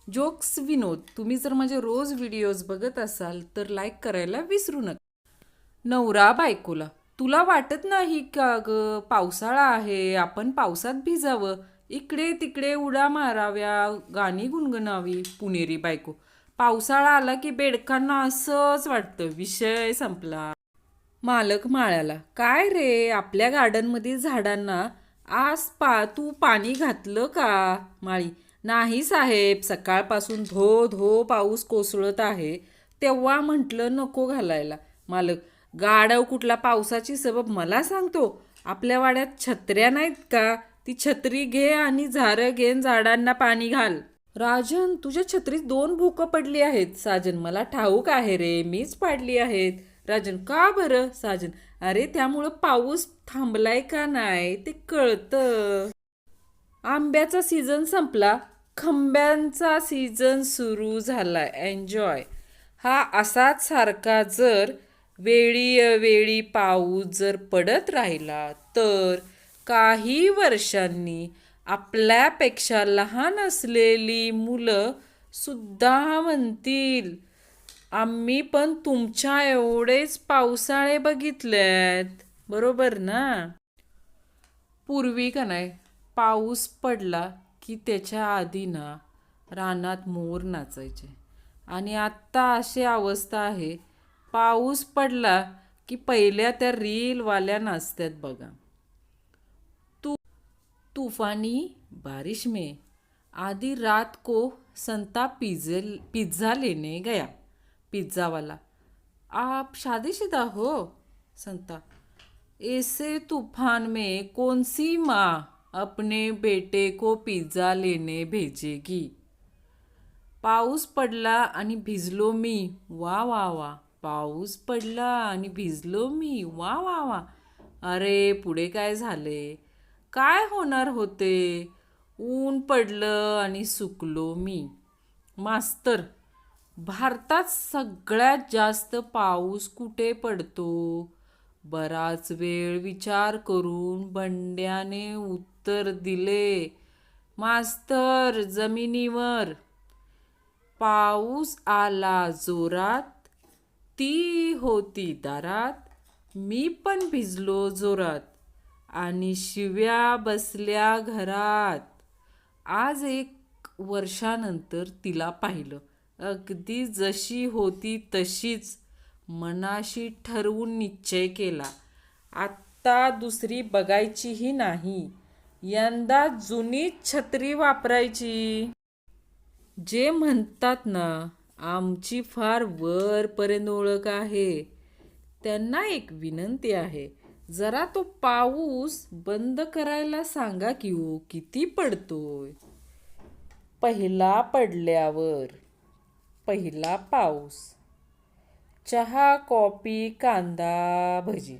Jokes विनोद. तुम्ही जर माझे रोज व्हिडिओज बघत असाल तर लाईक करायला विसरू नका. नवरा बायकोला, तुला वाटत नाही का ग पावसाळा आहे, आपण पावसात भिजावं, इकडे तिकडे उड्या माराव्या, गाणी गुणगुणावी. पुणेरी बायको, पावसाळा आला की बेडकांना असंच वाटतं, विषय संपला. मालक माळ्याला, काय रे आपल्या गार्डनमध्ये झाडांना आज तू पाणी घातलं का? माळी, नाही साहेब, सकाळपासून धो धो पाऊस कोसळत आहे, तेव्हा म्हटलं नको घालायला. मालक, गाढव कुठला पावसाची सबब मला सांगतो? आपल्या वाड्यात छत्र्या नाहीत का? ती छत्री घे आणि झारं घेन झाडांना पाणी घाल. राजन, तुझ्या छत्रीत 2 भोकं पडली आहेत. साजन, मला ठाऊक आहे रे, मीच पाडली आहेत. राजन, का बरं? साजन, अरे त्यामुळं पाऊस थांबलाय का नाही ते कळतं. आंब्याचा सीझन संपला, खंब्यांचा सीझन सुरू झालाय. एन्जॉय. हा असाच सारखा जर वेळी अवेळी पाऊस जर पडत राहिला तर काही वर्षांनी आपल्यापेक्षा लहान असलेली मुलं सुद्धा म्हणतील, आम्ही पण तुमच्या एवढेच पावसाळे बघितलेत. बरोबर ना? पूर्वी का नाही, पाऊस पडला की त्याच्या आधी ना रानात मोर नाचायचे. आणि आत्ता अशी अवस्था आहे, पाऊस पडला की पहिल्या त्या रीलवाल्या नाचतात बघा. तू तूफानी बारिश में आधी रात को संता पिज्ज़ा लेने गया. पिज्ज़ा वाला, आप शादीशुदा हो? संता, ऐसे तूफान में कौन सी माँ अपने बेटे को पिज्ज़ा लेने भेजेगी? पाऊस पडला आणि भिजलो मी, वा वा वा. पाऊस पडला आणि भिजलो मी, वा वा वा. अरे पुढे काय झाले? काय होणार होते? ऊन पडलं आणि सुकलो मी. मास्तर, भारतात सगळ्यात जास्त पाऊस कुठे पडतो? बराच वेळ विचार करून बंड्याने उत्तर दिले, मास्तर, जमिनीवर. पाऊस आला जोरात, ती होती दारात, मी पण भिजलो जोरात आणि शिव्या बसल्या घरात. आज 1 वर्षानंतर तिला पाहिलं, अगदी जशी होती तशीच. मनाशी ठरवून निश्चय केला, आत्ता दुसरी बघायचीही नाही, यंदा जुनीच छत्री वापरायची. जे म्हणतात ना, आमची फार वरपर्यंत ओळख आहे, त्यांना एक विनंती आहे, जरा तो पाऊस बंद करायला सांगा की हो, किती पडतोय. पहिला पडल्यावर पहिला पाऊस. चहा, कॉफी, कांदा भजी,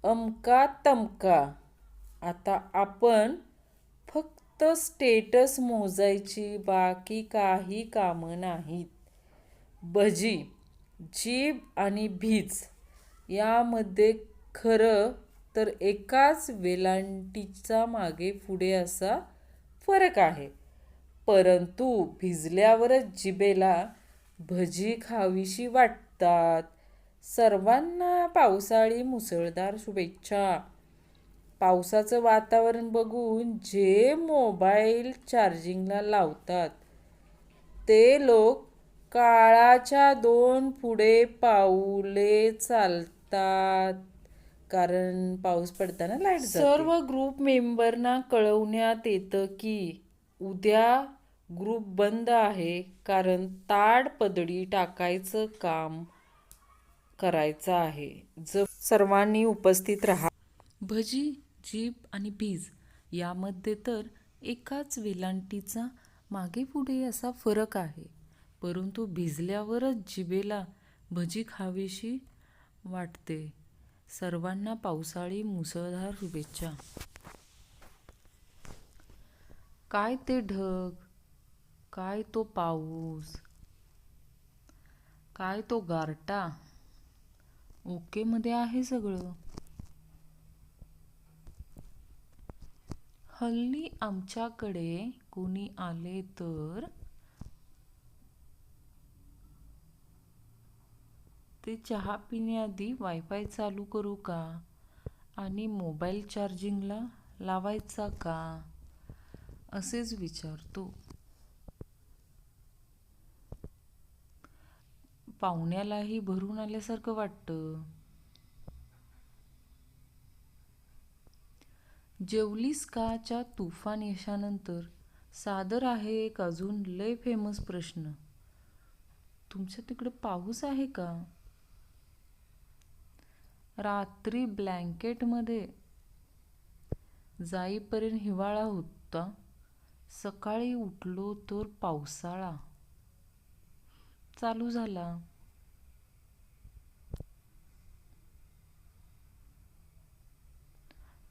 अमका तमका. आता आपण फक्त स्टेटस मोजायची, बाकी काही कामं नाहीत. भजी, जीभ आणि भीज यामध्ये खरं तर एकाच वेलांटीचा मागे पुढे असा फरक आहे, परंतु भिजल्यावरच जिभेला भजी खावीशी वाटतात. सर्वांना पावसाळी मुसळधार शुभेच्छा. पावसाचं वातावरण बघून जे मोबाईल चार्जिंगला लावतात ते लोक काळाच्या 2 पुढे पाऊले चालतात, कारण पाऊस पडताना लाईट जाते. सर्व ग्रुप मेंबरना कळवण्यात येतं की उद्या ग्रुप बंद आहे, कारण ताडपदरी टाकायचं काम करायचं आहे. सर्वांनी उपस्थित राहा. भजी, जीभ आणि भीज यामध्ये तर एकाच वेलांटीचा मागे पुढे असा फरक आहे, परंतु भिजल्यावरच जिभेला भजी खावीशी वाटते. सर्वांना पावसाळी मुसळधार शुभेच्छा. काय ते ढग, काय तो पाऊस, काय तो गारटा, ओके मध्ये आहे सगळं. हल्ली आमच्याकडे कोणी आले तर ते चहा पिण्याआधी वायफाय चालू करू का आणि मोबाईल चार्जिंगला लावायचा का असेच विचारतो. पाहुण्यालाही भरून आल्यासारखं वाटतं. जेवलीस का च्या तुफान यशानंतर सादर आहे एक अजून लय फेमस प्रश्न. तुमच्या तिकडे पाऊस आहे का? रात्री ब्लँकेटमध्ये जाईपर्यंत हिवाळा होता. सकाळी उठलो तर पावसाळा चालू झाला.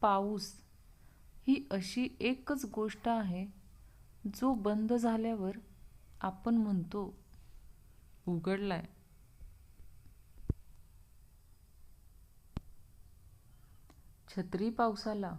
पाऊस ही अशी एकच गोष्ट आहे जो बंद झाल्यावर आपण म्हणतो उघडलाय. छत्री पावसाला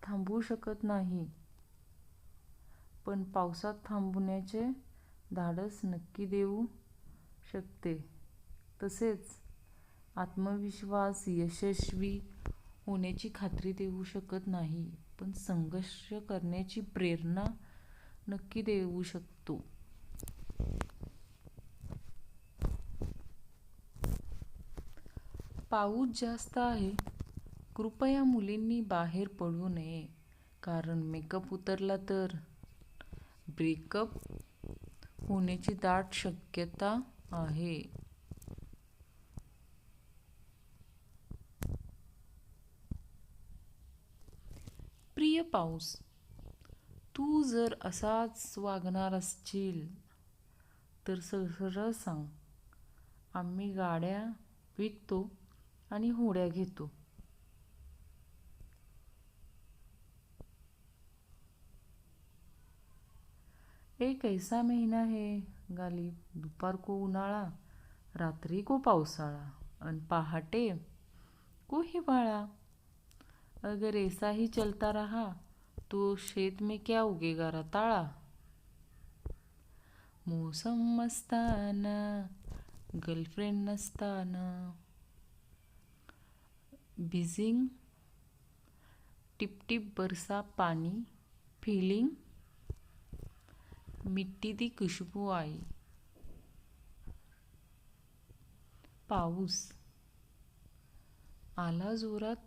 थांबवू शकत नाही, पण पावसात थांबण्याचे धाडस नक्की देऊ शकते. तसेच आत्मविश्वास यशस्वी होण्याची खात्री देऊ शकत नाही, पण संघर्ष करण्याची प्रेरणा नक्की देऊ शकतो. पाऊस जास्त आहे, कृपया मुलींनी बाहेर पडू नये, कारण मेकअप उतरला तर ब्रेकअप होण्याची दाट शक्यता आहे. प्रिय पाऊस, तू जर असाच वागणार असशील तर सरळ सांग. आम्ही गाड्या विकतो आणि होड्या घेतो. एक ऐसा महीना है गालिब, दुपार को उन्हाळा, रात्री को पावसाळा आणि पहाटे को हिवाळा. अगर ऐसा ही चलता रहा तो शेत में क्या उगेगा रताळा. मौसम मस्ताना, गर्लफ्रेंड नसताना, बिझिंग टिप टिप बरसा पानी, फीलिंग मिट्टी दी खुशबू आई. पाऊस आला जोरात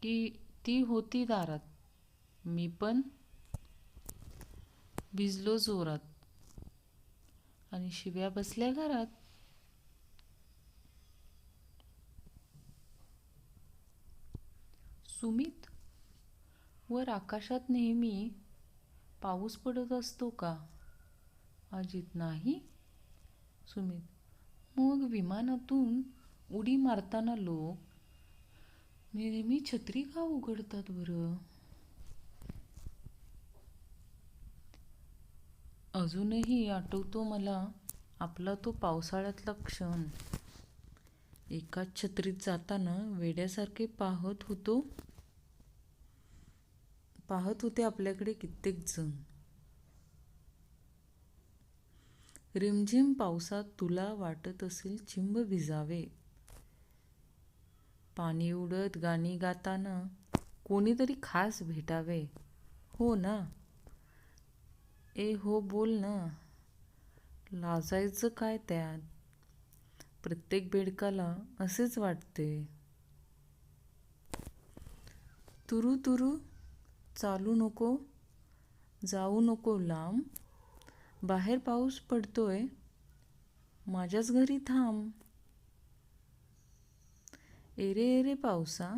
की ती होती दारात, मी पण भिजलो जोरात आणि शिव्या बसल्या घरात. सुमित, वर आकाशात नेहमी पाऊस पडत असतो का? अजित, नाही. सुमित, मग विमानातून उडी मारताना लोक नेहमी छत्री का उघडतात बरं? अजूनही आठवतो मला आपला तो पावसाळ्यातला क्षण. एकाच छत्रीत जाताना वेड्यासारखे पाहत होते आपल्याकडे कित्येक जण. रिमझिम पावसात तुला वाटत असेल चिंब भिजावे. पाणी उडत गाणी गाताना कोणीतरी खास भेटावे. हो ना? हो बोल ना. लाजायचं काय त्यात? प्रत्येक बेडकाला असेच वाटते. तुरू तुरू चालू नको, जाऊ नको लांब, बाहेर पाऊस पडतोय, माझ्याच घरी थांब. एरे एरे पावसा,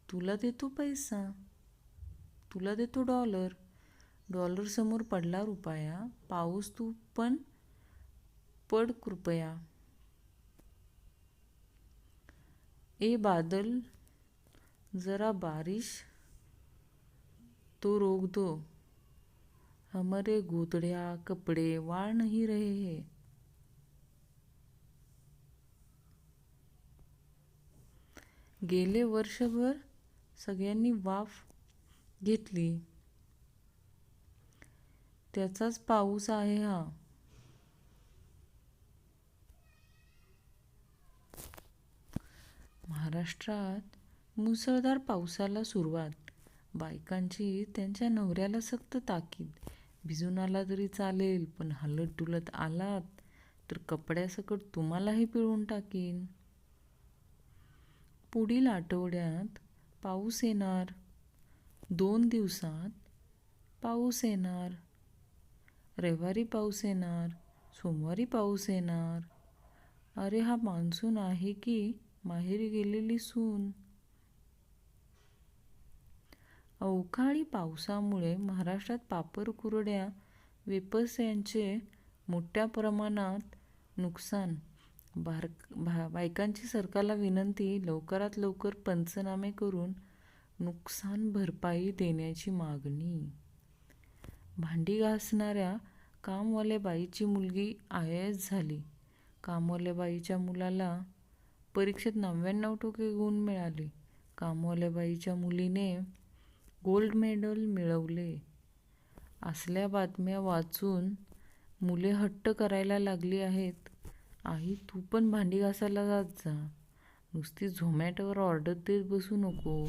तुला देतो पैसा, तुला देतो डॉलर, डॉलर समोर पडला रुपया, पाऊस तू पण पड कृपया. ए बादल जरा बारिश तो रोक दो, हमारे गोदड्या कपडे वाळ नहीं रहे हैं. गेले वर्षभर सगळ्यांनी वाफ घेतली, त्याचाच पाऊस आहे हा. महाराष्ट्रात मुसळधार पावसाला सुरुवात. बायकांची त्यांच्या नवऱ्याला सक्त ताकीद. भिजून आला तरी चालेल, पण हलत डुलत आलात तर कपड्यासकट तुम्हालाही पिळून टाकीन. पुढील आठवड्यात पाऊस येणार. 2 दिवसात पाऊस येणार. रविवारी पाऊस येणार. सोमवारी पाऊस येणार. अरे हा मान्सून आहे की माहेरी गेलेली सून. अवकाळी पावसामुळे महाराष्ट्रात पापड कुरड्या वेपर्स यांचे मोठ्या प्रमाणात नुकसान. बायकांची सरकारला विनंती, लवकरात लवकर पंचनामे करून नुकसान भरपाई देण्याची मागणी. भांडी घासणाऱ्या कामवाल्या बाईची मुलगी IAS झाली. कामवाल्या बाईच्या मुलाला परीक्षेत 99% गुण मिळाले. कामवाल्या बाईच्या मुलीने गोल्ड मेडल मिळवले. असल्या बातम्या वाचून मुले हट्ट करायला लागली आहेत. आई, तू पण भांडी घासायला जात जा. नुसती झोमॅटोवर ऑर्डर देत बसू नको.